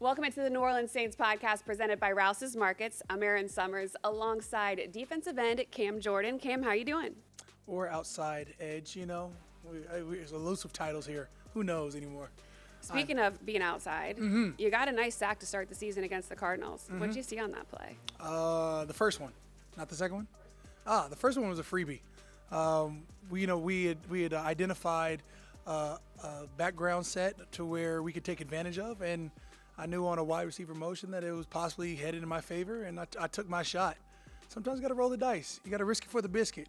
Welcome into the New Orleans Saints podcast presented by Rouse's Markets. I'm Erin Summers alongside defensive end Cam Jordan. Cam, how you doing? Or outside edge, you know. There's elusive titles here. Who knows anymore? Speaking of being outside, you got a nice sack to start the season against the Cardinals. What did you see on that play? The first one, not the second one. The first one was a freebie. We had identified a background set to where we could take advantage of, and I knew on a wide receiver motion that it was possibly headed in my favor, and I took my shot. Sometimes you got to roll the dice. You got to risk it for the biscuit.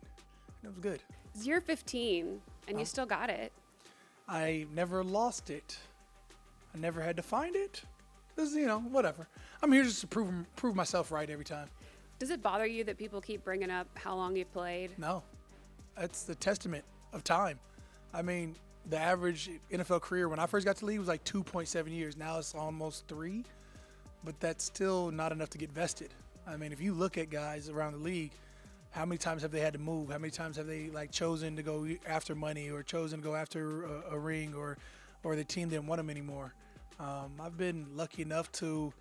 And it was good. It's year 15, and you still got it. I never lost it. I never had to find it. This is, whatever. I'm here just to prove myself right every time. Does it bother you that people keep bringing up how long you've played? No. That's the testament of time. I mean, the average NFL career when I first got to the league was like 2.7 years. Now it's almost 3, but that's still not enough to get vested. I mean, if you look at guys around the league, how many times have they had to move? How many times have they chosen to go after money or chosen to go after a ring or the team didn't want them anymore? I've been lucky enough to,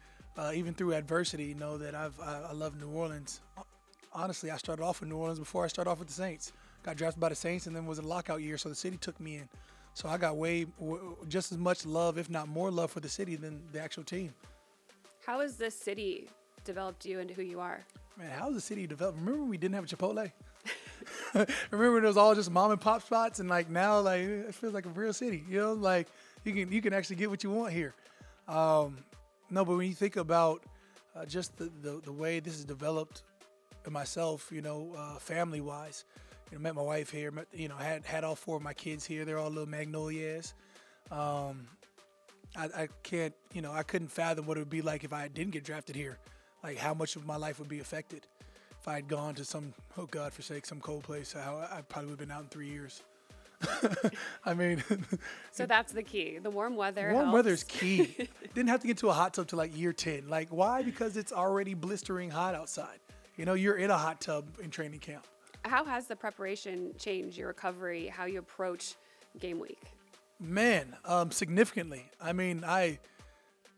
even through adversity, know that I love New Orleans. Honestly, I started off with New Orleans before I started off with the Saints. Got drafted by the Saints, and then was a lockout year, so the city took me in. So I got just as much love, if not more love, for the city than the actual team. How has this city developed you into who you are? Man, how has the city developed? Remember when we didn't have a Chipotle? Remember when it was all just mom and pop spots, and now it feels like a real city. You can actually get what you want here. No, but when you think about just the way this is developed, and myself, family wise. Met my wife here. Had all 4 of my kids here. They're all little magnolias. I can't, I couldn't fathom what it would be like if I didn't get drafted here. Like how much of my life would be affected if I had gone to some, oh God forsake, some cold place. I probably would have been out in 3 years. I mean. So that's the key. The warm weather. Warm weather is key. Didn't have to get to a hot tub till year 10. Why? Because it's already blistering hot outside. You're in a hot tub in training camp. How has the preparation changed your recovery, how you approach game week? Man, significantly. I mean, I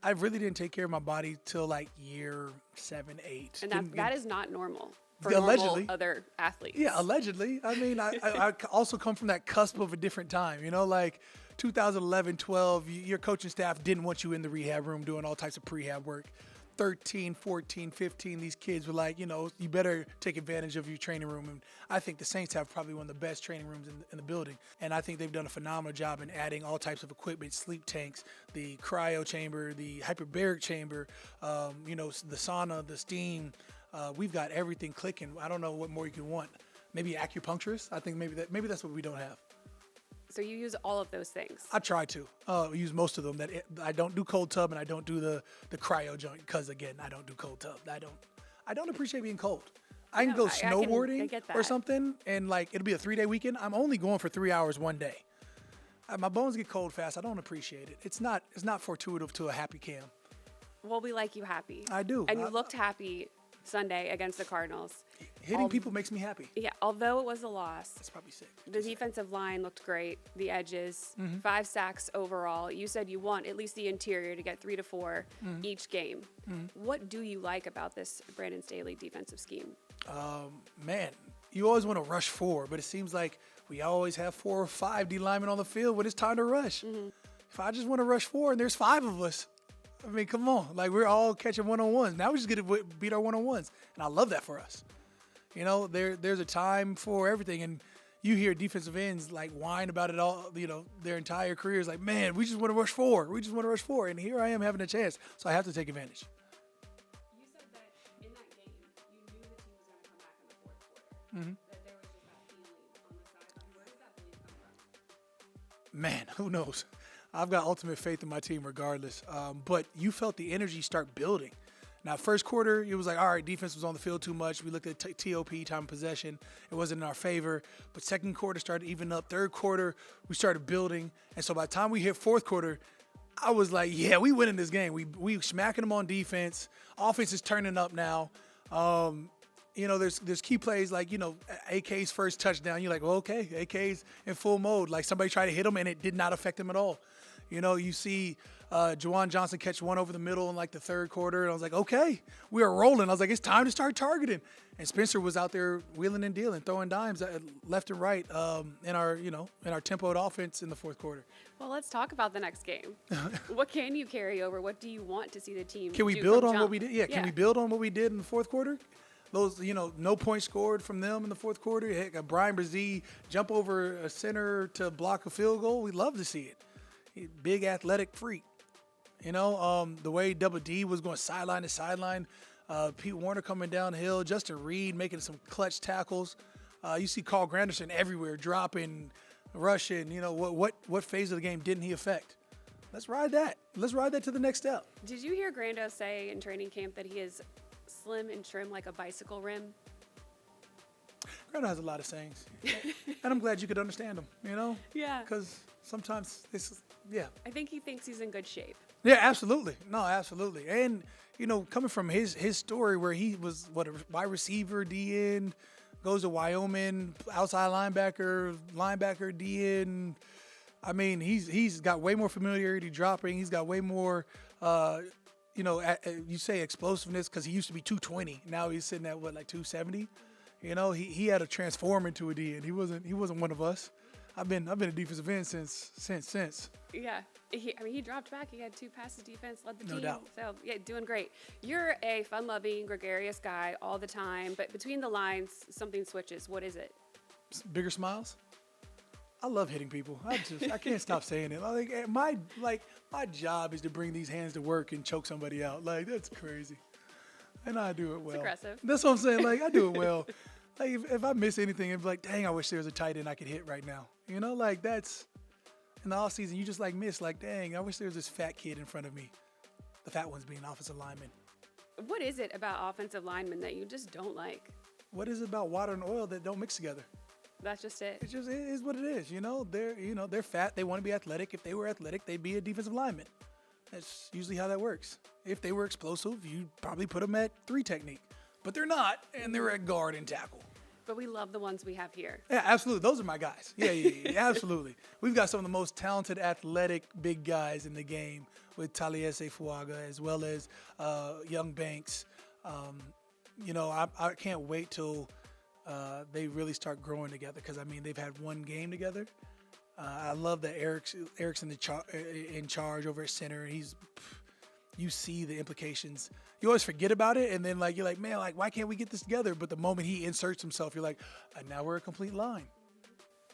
really didn't take care of my body till year 7, 8. And that is not normal for allegedly. Normal other athletes. Yeah, allegedly. I mean, I also come from that cusp of a different time. 2011, 12, your coaching staff didn't want you in the rehab room doing all types of prehab work. 13, 14, 15, these kids were like, you better take advantage of your training room. And I think the Saints have probably one of the best training rooms in the building. And I think they've done a phenomenal job in adding all types of equipment, sleep tanks, the cryo chamber, the hyperbaric chamber, the sauna, the steam. We've got everything clicking. I don't know what more you can want. Maybe acupuncturist. I think maybe that's what we don't have. So you use all of those things? I try to use most of them. I don't do cold tub, and I don't do the cryo joint because, again, I don't do cold tub. I don't appreciate being cold. I can go snowboarding or something, and it'll be a 3-day weekend. I'm only going for 3 hours one day. My bones get cold fast. I don't appreciate it. It's not fortuitous to a happy Cam. Well, we like you happy. I do. And you looked happy Sunday against the Cardinals. Hitting people makes me happy. Yeah, although it was a loss. That's probably sick. The defensive line looked great. The edges, 5 sacks overall. You said you want at least the interior to get 3 to 4 each game. What do you like about this Brandon Staley defensive scheme? Man, you always want to rush 4, but it seems like we always have 4 or 5 D linemen on the field when it's time to rush. If I just want to rush 4 and there's 5 of us, I mean, come on. We're all catching one-on-ones. Now we just get to beat our one-on-ones. And I love that for us. There's a time for everything. And you hear defensive ends whine about it all, their entire careers. Man, we just want to rush 4. We just want to rush 4. And here I am having a chance. So I have to take advantage. You said that in that game, you knew the team was going to come back in the fourth quarter. That there was just that feeling on the sideline. Where does that belief come from? Man, who knows? I've got ultimate faith in my team regardless. But you felt the energy start building. Now, first quarter, it was all right, defense was on the field too much. We looked at TOP, time of possession. It wasn't in our favor. But second quarter started even up. Third quarter, we started building. And so by the time we hit fourth quarter, I was like, yeah, we winning this game. We smacking them on defense. Offense is turning up now. There's key plays AK's first touchdown. You're like, well, okay, AK's in full mode. Somebody tried to hit him, and it did not affect him at all. You know, you see Juwan Johnson catch one over the middle in like the third quarter, and I was like, okay, we are rolling. I was like, it's time to start targeting. And Spencer was out there wheeling and dealing, throwing dimes left and right in our tempoed offense in the fourth quarter. Well, let's talk about the next game. What can you carry over? What do you want to see the team Can we do build from on jump? what we did? Yeah, can we build on what we did in the fourth quarter? Those, no points scored from them in the fourth quarter. Heck, a Brian Brzee jump over a center to block a field goal. We'd love to see it. Big athletic freak. The way Double D was going sideline to sideline. Pete Warner coming downhill. Justin Reed making some clutch tackles. You see Carl Granderson everywhere, dropping, rushing. What phase of the game didn't he affect? Let's ride that. Let's ride that to the next step. Did you hear Grando say in training camp that he is slim and trim like a bicycle rim? Grando has a lot of sayings, and I'm glad you could understand them. Yeah. Because sometimes I think he thinks he's in good shape. Yeah, absolutely. No, absolutely. And coming from his story where he was a wide receiver, DN, goes to Wyoming, outside linebacker, DN. I mean, he's got way more familiarity dropping. He's got way more, you say explosiveness because he used to be 220. Now he's sitting at 270. He had to transform into a DN. He wasn't one of us. I've been a defensive end since. Yeah. He dropped back. He had 2 passes defense, led the team. No doubt. So, yeah, doing great. You're a fun-loving, gregarious guy all the time, but between the lines, something switches. What is it? Bigger smiles. I love hitting people. I can't stop saying it. My job is to bring these hands to work and choke somebody out. That's crazy. And I do it well. It's aggressive. That's what I'm saying. I do it well. If I miss anything, it'd be like, dang, I wish there was a tight end I could hit right now. That's in the off season. You just miss. Dang, I wish there was this fat kid in front of me. The fat one's being offensive lineman. What is it about offensive linemen that you just don't like? What is it about water and oil that don't mix together? That's just it. It is what it is. They're fat. They want to be athletic. If they were athletic, they'd be a defensive lineman. That's usually how that works. If they were explosive, you'd probably put them at 3 technique. But they're not, and they're at guard and tackle. But we love the ones we have here. Yeah, absolutely. Those are my guys. Yeah, absolutely. We've got some of the most talented, athletic, big guys in the game with Taliese Fuaga as well as Young Banks. I can't wait till they really start growing together because, they've had one game together. I love that Eric's in charge over at center. You see the implications. You always forget about it, and then you're like, man, why can't we get this together? But the moment he inserts himself, you're like, now we're a complete line.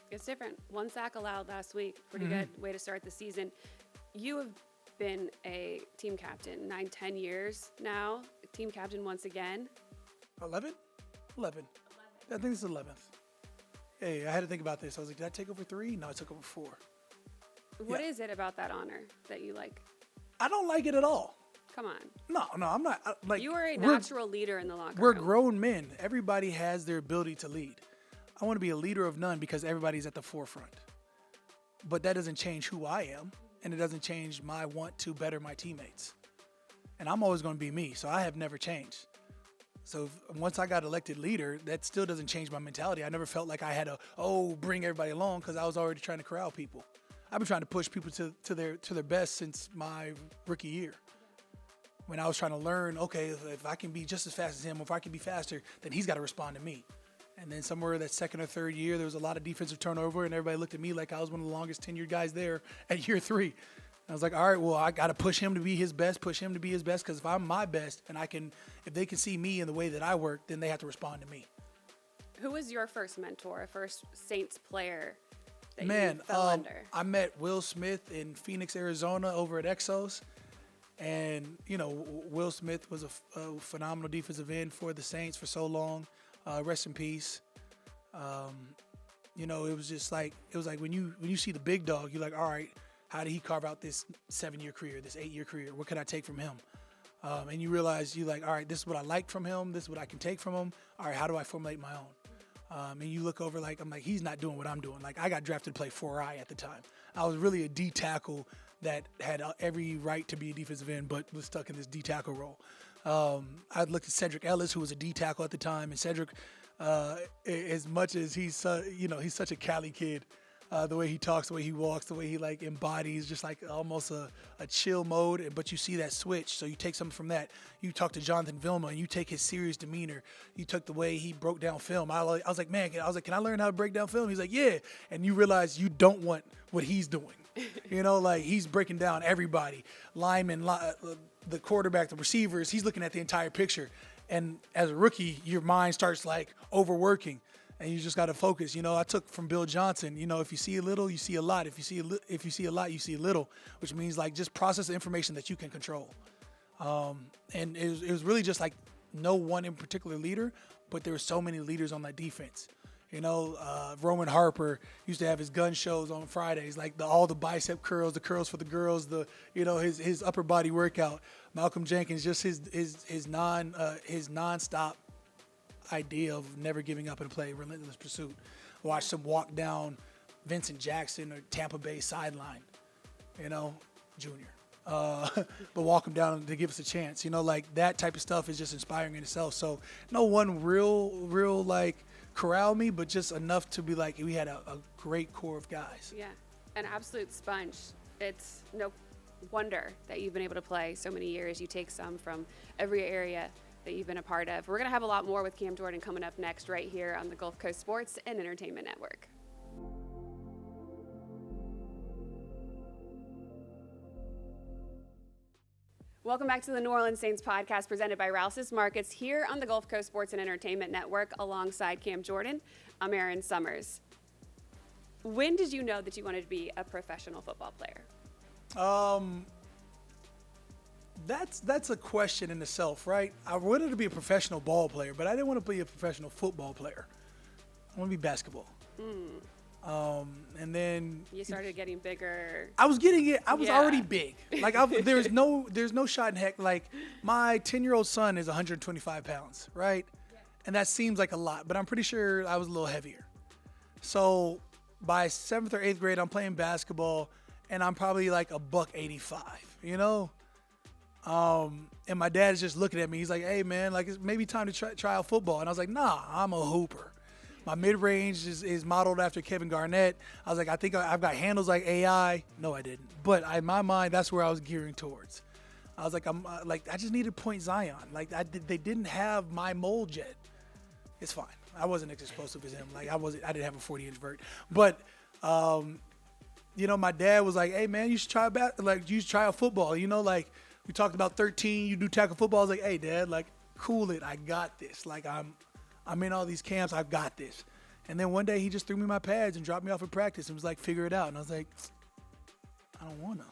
It's different. 1 sack allowed last week. Pretty good way to start the season. You have been a team captain 9-10 years now. Team captain once again. 11. I think it's 11th. Hey, I had to think about this. I was like, did I take over 3? No, I took over 4. What is it about that honor that you like? I don't like it at all. Come on. No, I'm not. You are a natural leader in the locker room. We're grown men. Everybody has their ability to lead. I want to be a leader of none because everybody's at the forefront. But that doesn't change who I am, and it doesn't change my want to better my teammates. And I'm always going to be me, so I have never changed. So once I got elected leader, that still doesn't change my mentality. I never felt like I had to, bring everybody along because I was already trying to corral people. I've been trying to push people to their best since my rookie year. When I was trying to learn, okay, if I can be just as fast as him, or if I can be faster, then he's got to respond to me. And then somewhere that second or third year, there was a lot of defensive turnover, and everybody looked at me like I was one of the longest tenured guys there at year 3. I was like, all right, well, I got to push him to be his best, because if I'm my best, and if they can see me in the way that I work, then they have to respond to me. Who was your first mentor, a first Saints player that you fell under? I met Will Smith in Phoenix, Arizona over at Exos. And, Will Smith was a phenomenal defensive end for the Saints for so long. Rest in peace. It was like when you see the big dog, you're like, all right, how did he carve out this 7-year career, this 8-year career? What can I take from him? And you realize you're like, all right, this is what I like from him. This is what I can take from him. All right, how do I formulate my own? And you look over I'm like, he's not doing what I'm doing. I got drafted to play 4I at the time. I was really a D tackle that had every right to be a defensive end, but was stuck in this D tackle role. I looked at Cedric Ellis, who was a D tackle at the time, and Cedric, as much as he's such a Cali kid, the way he talks, the way he walks, the way he like embodies just like almost a chill mode. But you see that switch. So you take something from that. You talk to Jonathan Vilma and you take his serious demeanor. You took the way he broke down film. I was like, man, can I learn how to break down film? He's like, yeah. And you realize you don't want what he's doing. Like he's breaking down everybody, linemen, the quarterback, the receivers. He's looking at the entire picture. And as a rookie, your mind starts like overworking. And you just got to focus. I took from Bill Johnson, if you see a little, you see a lot. If you see a lot, you see a little, which means like just process the information that you can control. And it was really just like no one in particular leader, but there were so many leaders on that defense. Roman Harper used to have his gun shows on Fridays, like all the bicep curls, the curls for the girls, his upper body workout. Malcolm Jenkins, just his nonstop idea of never giving up and play, relentless pursuit. Watched him walk down Vincent Jackson or Tampa Bay sideline, junior. But walk him down to give us a chance. Like that type of stuff is just inspiring in itself. So no one real like corral me, but just enough to be like we had a great core of guys. Yeah, an absolute sponge. It's no wonder that you've been able to play so many years. You take some from every area that you've been a part of. We're going to have a lot more with Cam Jordan coming up next right here on the Gulf Coast Sports and Entertainment Network. Welcome back to the New Orleans Saints podcast presented by Rouse's Markets here on the Gulf Coast Sports and Entertainment Network alongside Cam Jordan. I'm Erin Summers. When did you know that you wanted to be a professional football player? That's a question in itself, right? I wanted to be a professional ball player, but I didn't want to be a professional football player. I want to be basketball. And then you started getting bigger. I was getting it. I was already big. Like there's no shot in heck. Like my 10-year-old son is 125 pounds, right? Yeah. And that seems like a lot, but I'm pretty sure I was a little heavier. So by 7th or 8th grade, I'm playing basketball, and I'm probably like a $185, And my dad is just looking at me. He's like, "Hey man, like it's maybe time to try out football." And I was like, "Nah, I'm a hooper. My mid-range is modeled after Kevin Garnett." I was like, "I think I've got handles like AI." No, I didn't. But in my mind, that's where I was gearing towards. I was like, I just needed Point Zion. Like they didn't have my mold yet. It's fine. I wasn't as explosive as him. Like I didn't have a 40-inch vert. But my dad was like, "Hey man, you should try out football." Like we talked about 13. You do tackle football. I was like, "Hey dad, like cool it. I got this. Like I'm in all these camps. I've got this." And then one day he just threw me my pads and dropped me off at practice and was like, "Figure it out." And I was like, "I don't want to."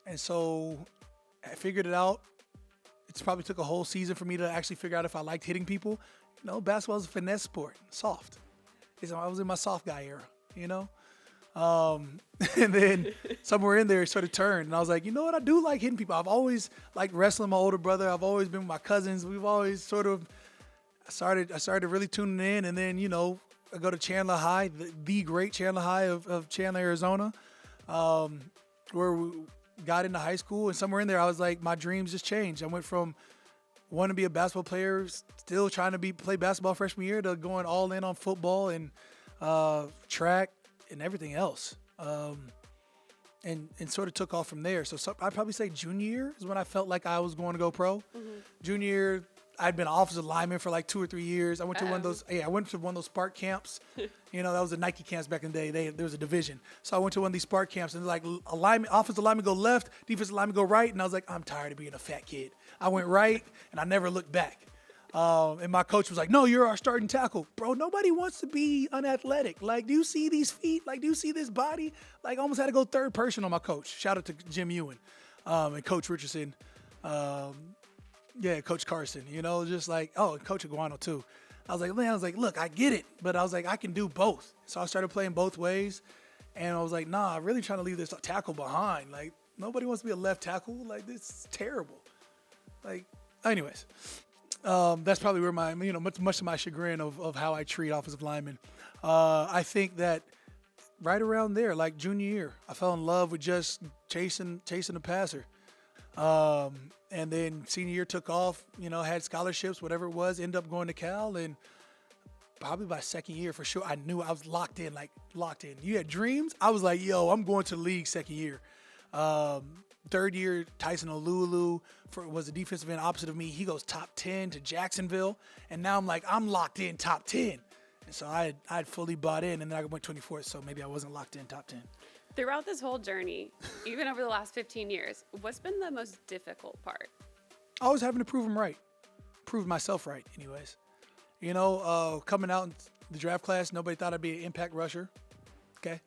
And so I figured it out. It probably took a whole season for me to actually figure out if I liked hitting people. Basketball is a finesse sport, soft. I was in my soft guy era, And then somewhere in there it sort of turned. And I was like, you know what? I do like hitting people. I've always liked wrestling my older brother. I've always been with my cousins. We've always sort of I started really tuning in, and then I go to Chandler High, the great Chandler High of Chandler, Arizona, where we got into high school, and somewhere in there I was like, my dreams just changed. I went from wanting to be a basketball player, still trying to play basketball freshman year, to going all in on football and track and everything else, and sort of took off from there. So I'd probably say junior year is when I felt like I was going to go pro. Mm-hmm. Junior year, I'd been an offensive lineman for like 2 or 3 years. I went to one of those Spark camps. That was the Nike camps back in the day. There was a division. So I went to one of these Spark camps, and like offensive lineman go left, defensive lineman go right. And I was like, I'm tired of being a fat kid. I went right, and I never looked back. And my coach was like, "No, you're our starting tackle." Bro, nobody wants to be unathletic. Like, do you see these feet? Like, do you see this body? Like, I almost had to go third person on my coach. Shout out to Jim Ewan and Coach Richardson. Coach Carson, just like, and Coach Iguano too. I was like, look, I get it, but I was like, I can do both. So I started playing both ways, and I was like, nah, I'm really trying to leave this tackle behind. Like, nobody wants to be a left tackle. Like, this is terrible. Like, anyways, that's probably where my, much to my chagrin of how I treat offensive linemen. I think that right around there, like junior year, I fell in love with just chasing the passer. And then senior year took off, had scholarships, whatever it was, ended up going to Cal and probably by second year for sure, I knew I was locked in. You had dreams? I was like, yo, I'm going to the league second year. Third year, Tyson Olulu was a defensive end opposite of me. He goes top 10 to Jacksonville. And now I'm like, I'm locked in top 10. And so I'd fully bought in, and then I went 24th, so maybe I wasn't locked in top 10. Throughout this whole journey, even over the last 15 years, what's been the most difficult part? Always having to prove them right. Prove myself right, anyways. Coming out in the draft class, nobody thought I'd be an impact rusher. Okay.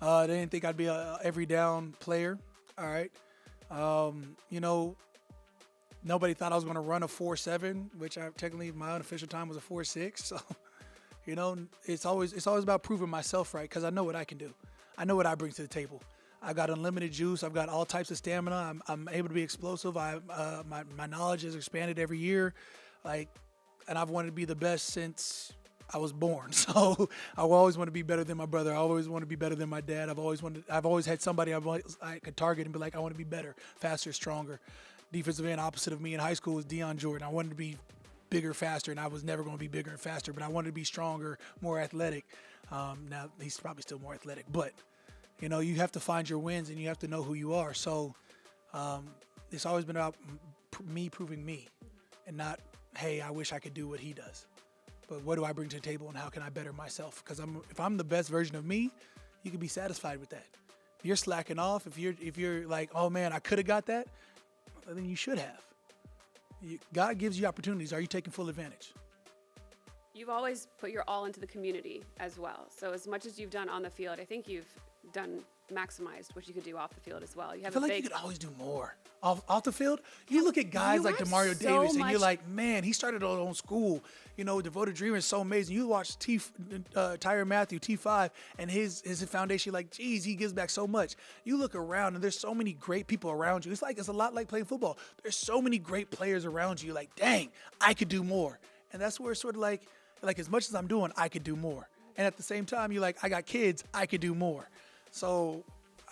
They didn't think I'd be a every down player. All right. Nobody thought I was going to run a 4.7, which technically my unofficial time was a 4.6. So, it's always about proving myself right, because I know what I can do. I know what I bring to the table. I got unlimited juice. I've got all types of stamina. I'm able to be explosive. My knowledge has expanded every year, and I've wanted to be the best since I was born. So I always want to be better than my brother. I always want to be better than my dad. I've always had somebody I could target and be like, I want to be better, faster, stronger. Defensive end opposite of me in high school was Deion Jordan. I wanted to be bigger, faster, and I was never going to be bigger and faster, but I wanted to be stronger, more athletic. Now he's probably still more athletic, but you have to find your wins and you have to know who you are. So it's always been about me proving me, and not, hey, I wish I could do what he does. But what do I bring to the table, and how can I better myself? Because if I'm the best version of me, you can be satisfied with that. If you're slacking off, if you're like, oh man, I could have got that, then you should have. God gives you opportunities. Are you taking full advantage? You've always put your all into the community as well. So as much as you've done on the field, I think you've maximized what you could do off the field as well. You have I feel like you could always do more. Off the field, you look at guys like DeMario Davis, and you're like, man, he started his own school. Devoted Dreamer is so amazing. You watch Tyrann Mathieu, T5, and his foundation, like, geez, he gives back so much. You look around, and there's so many great people around you. It's a lot like playing football. There's so many great players around you. Like, dang, I could do more. And that's where it's sort of like as much as I'm doing, I could do more. And at the same time, you're like, I got kids, I could do more. So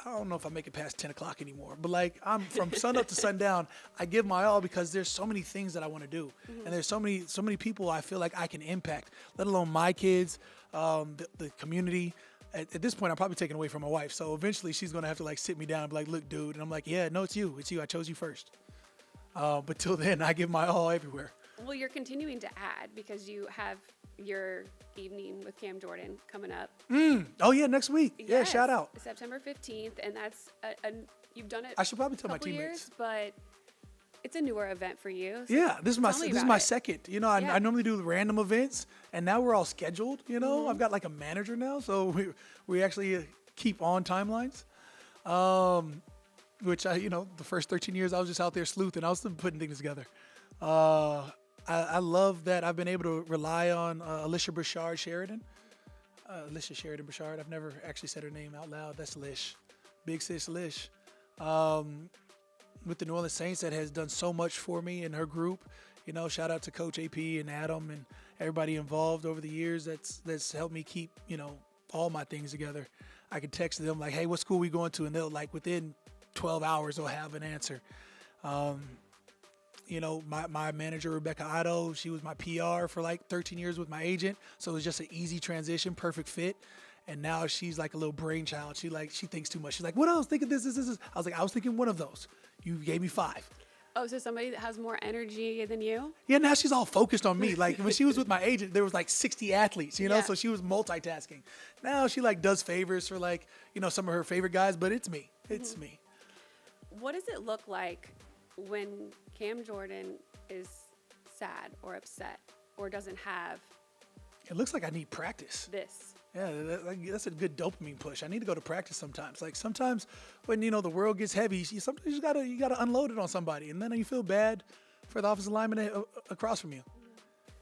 I don't know if I make it past 10 o'clock anymore, but I'm from sun up to sundown. I give my all because there's so many things that I want to do. Mm-hmm. And there's so many people I feel like I can impact, let alone my kids, the community. At this point, I'm probably taking away from my wife. So eventually she's going to have to sit me down and be like, look, dude. And I'm like, yeah, no, it's you. I chose you first. But till then, I give my all everywhere. Well, you're continuing to add because you have your evening with Cam Jordan coming up. Oh, yeah, next week. Yes, yeah, shout out. September 15th, and that's you've done it. I should probably tell my teammates. Years, but it's a newer event for you. So yeah, this is my second. I normally do random events, and now we're all scheduled. Mm-hmm. I've got a manager now, so we actually keep on timelines. Which the first 13 years I was just out there sleuthing. I was still putting things together. I love that I've been able to rely on Alicia Sheridan. Alicia Sheridan Bouchard. I've never actually said her name out loud. That's Lish. Big sis Lish. With the New Orleans Saints, that has done so much for me and her group. Shout out to Coach AP and Adam and everybody involved over the years. That's helped me keep, all my things together. I can text them like, hey, what school we going to? And they'll within 12 hours, they'll have an answer. My manager, Rebecca Otto, she was my PR for 13 years with my agent. So it was just an easy transition, perfect fit. And now she's like a little brainchild. She thinks too much. She's like, what else? Think of this. I was like, I was thinking one of those. You gave me 5. Oh, so somebody that has more energy than you? Yeah, now she's all focused on me. When she was with my agent, there was 60 athletes, yeah. So she was multitasking. Now she does favors for some of her favorite guys, but it's me. It's me. What does it look like when Cam Jordan is sad or upset or doesn't have? It looks like I need practice. This. Yeah, that's a good dopamine push. I need to go to practice sometimes. Sometimes when the world gets heavy, sometimes you gotta unload it on somebody, and then you feel bad for the offensive lineman across from you.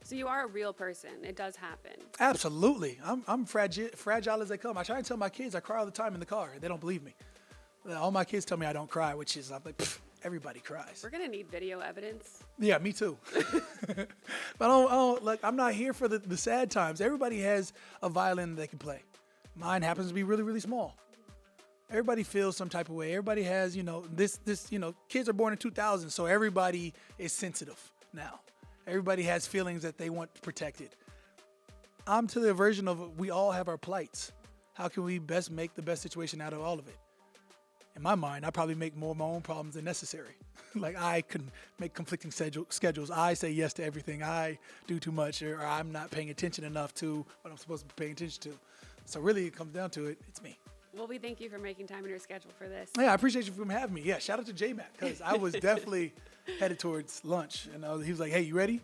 So you are a real person. It does happen. Absolutely. I'm fragile as they come. I try to tell my kids I cry all the time in the car. They don't believe me. All my kids tell me I don't cry, which is I'm like, everybody cries. We're gonna need video evidence. Yeah, me too. But I'm not here for the sad times. Everybody has a violin they can play. Mine happens to be really, really small. Everybody feels some type of way. Everybody has, kids are born in 2000, so everybody is sensitive now. Everybody has feelings that they want protected. I'm to the version of we all have our plights. How can we best make the best situation out of all of it? In my mind, I probably make more of my own problems than necessary. Like I can make conflicting schedules. I say yes to everything. I do too much, or I'm not paying attention enough to what I'm supposed to be paying attention to. So really, it comes down to it. It's me. Well, we thank you for making time in your schedule for this. Yeah, I appreciate you for having me. Yeah, shout out to J-Mac, because I was definitely headed towards lunch. And he was like, hey, you ready?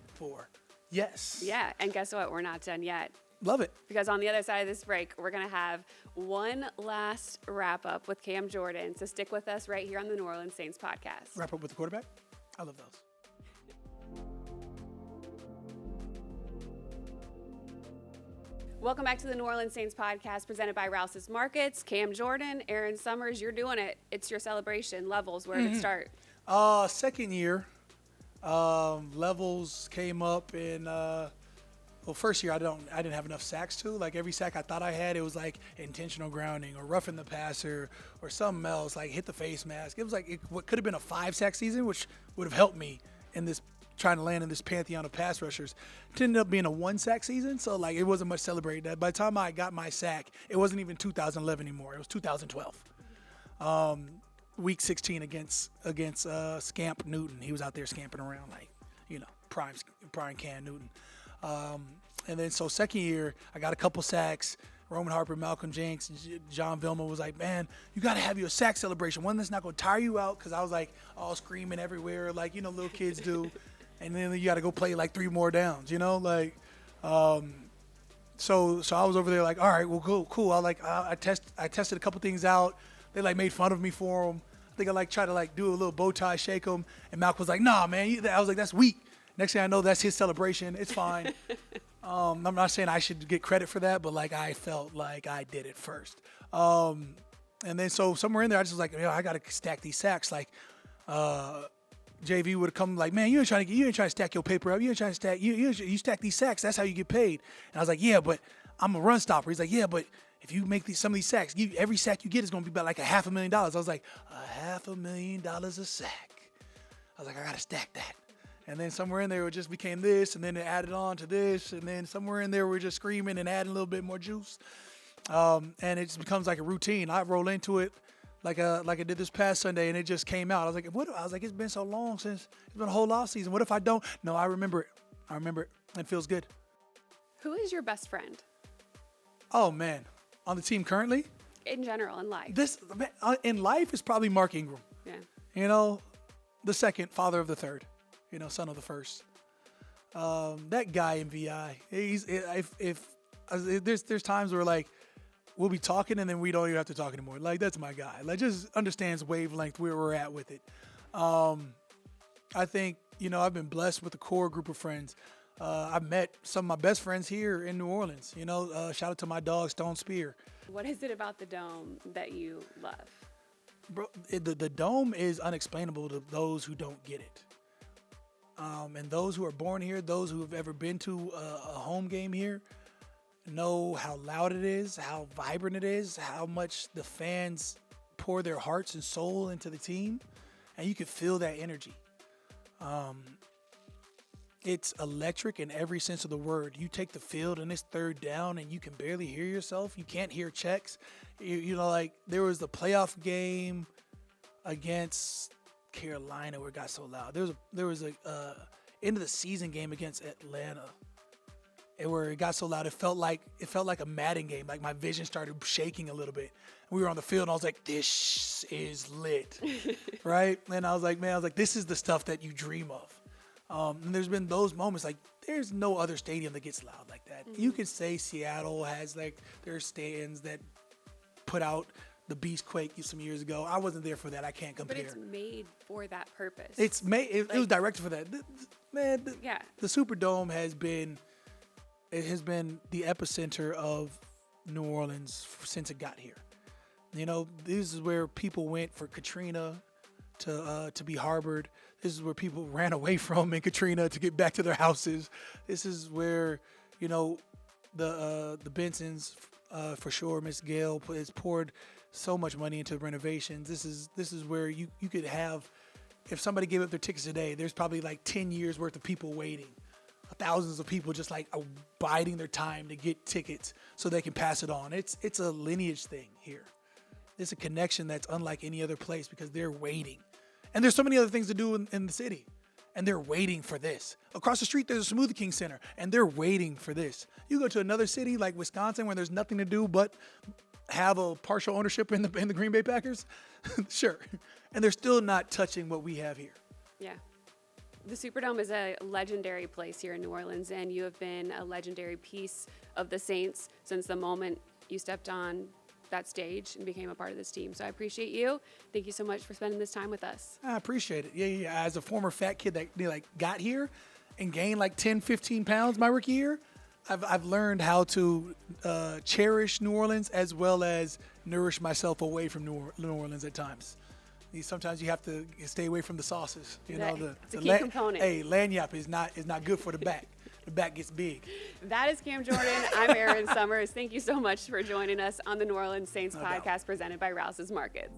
Yes. Yeah, and guess what? We're not done yet. Love it. Because on the other side of this break, we're going to have one last wrap up with Cam Jordan. So stick with us right here on the New Orleans Saints podcast. Wrap up with the quarterback? I love those. Welcome back to the New Orleans Saints podcast presented by Rouse's Markets. Cam Jordan, Erin Summers, you're doing it. It's your celebration. Levels, where did it start? Second year. Levels came up in first year I didn't have enough sacks too. Like every sack I thought I had, it was like intentional grounding or roughing the passer or something else, like hit the face mask. It was like what could have been a 5-sack season, which would have helped me in this trying to land in this pantheon of pass rushers. It ended up being a 1-sack season, so like it wasn't much celebrated. By the time I got my sack, it wasn't even 2011 anymore. It was 2012. Week 16 against Scamp Newton. He was out there scamping around like, prime Cam Newton. And then so second year, I got a couple sacks. Roman Harper, Malcolm Jenks, John Vilma was like, man, you got to have your sack celebration. One that's not going to tire you out, because I was like all screaming everywhere like, little kids do. And then you got to go play like 3 more downs, So I was over there like, all right, well, cool. I tested a couple things out. They like made fun of me for them. I think I tried to do a little bow tie, shake them. And Malcolm was like, nah, man. I was like, that's weak. Next thing I know, that's his celebration. It's fine. I'm not saying I should get credit for that, but I felt like I did it first. And then so somewhere in there, I just was like, I got to stack these sacks. JV would have come like, man, you ain't trying to stack your paper up. You ain't trying to stack. You stack these sacks. That's how you get paid. And I was like, yeah, but I'm a run stopper. He's like, yeah, but if you make some of these sacks, every sack you get is going to be about like $500,000. I was like, $500,000 a sack. I was like, I got to stack that. And then somewhere in there, it just became this, and then it added on to this, and then somewhere in there, we're just screaming and adding a little bit more juice. And it just becomes like a routine. I roll into it like I did this past Sunday, and it just came out. I was like, it's been so long since it's been a whole off season. What if I don't? No, I remember it. It feels good. Who is your best friend? Oh, man. On the team currently? In general, in life. In life, is probably Mark Ingram. Yeah. The second, father of the third. Son of the first. That guy in VI. There's times where we'll be talking and then we don't even have to talk anymore. That's my guy. Just understands wavelength where we're at with it. I think I've been blessed with a core group of friends. I've met some of my best friends here in New Orleans. Shout out to my dog Stone Spear. What is it about the Dome that you love? Bro, the Dome is unexplainable to those who don't get it. And those who are born here, those who have ever been to a home game here, know how loud it is, how vibrant it is, how much the fans pour their hearts and soul into the team, and you can feel that energy. It's electric in every sense of the word. You take the field and it's third down and you can barely hear yourself. You can't hear checks. There was the playoff game against Carolina where it got so loud. There was a end of the season game against Atlanta where it got so loud it felt like a Madden game. Like my vision started shaking a little bit. We were on the field and I was like, this is lit. Right? And I was like, this is the stuff that you dream of. And there's been those moments there's no other stadium that gets loud like that. Mm-hmm. You can say Seattle has their stands that put out the Beastquake some years ago. I wasn't there for that. I can't compare. But it's made for that purpose. It's made. It was directed for that. The Superdome has been the epicenter of New Orleans since it got here. This is where people went for Katrina to be harbored. This is where people ran away from in Katrina to get back to their houses. This is where the Bensons for sure. Miss Gail has poured so much money into renovations. This is where you could have, if somebody gave up their tickets today, there's probably 10 years worth of people waiting thousands of people just like biding their time to get tickets so they can pass it on. It's a lineage thing here. It's a connection that's unlike any other place because they're waiting. And there's so many other things to do in the city. And they're waiting for this. Across the street, there's a Smoothie King Center, and they're waiting for this. You go to another city like Wisconsin where there's nothing to do but have a partial ownership in the Green Bay Packers, sure. And they're still not touching what we have here. Yeah. The Superdome is a legendary place here in New Orleans, and you have been a legendary piece of the Saints since the moment you stepped on that stage and became a part of this team. So I appreciate you. Thank you so much for spending this time with us. I appreciate it. Yeah. As a former fat kid that got here and gained like 10, 15 pounds my rookie year, I've learned how to cherish New Orleans as well as nourish myself away from New Orleans at times. Sometimes you have to stay away from the sauces. It's a key component. Hey, lagniappe is not good for the back. The back gets big. That is Cam Jordan. I'm Erin Summers. Thank you so much for joining us on the New Orleans Saints podcast presented by Rouse's Markets.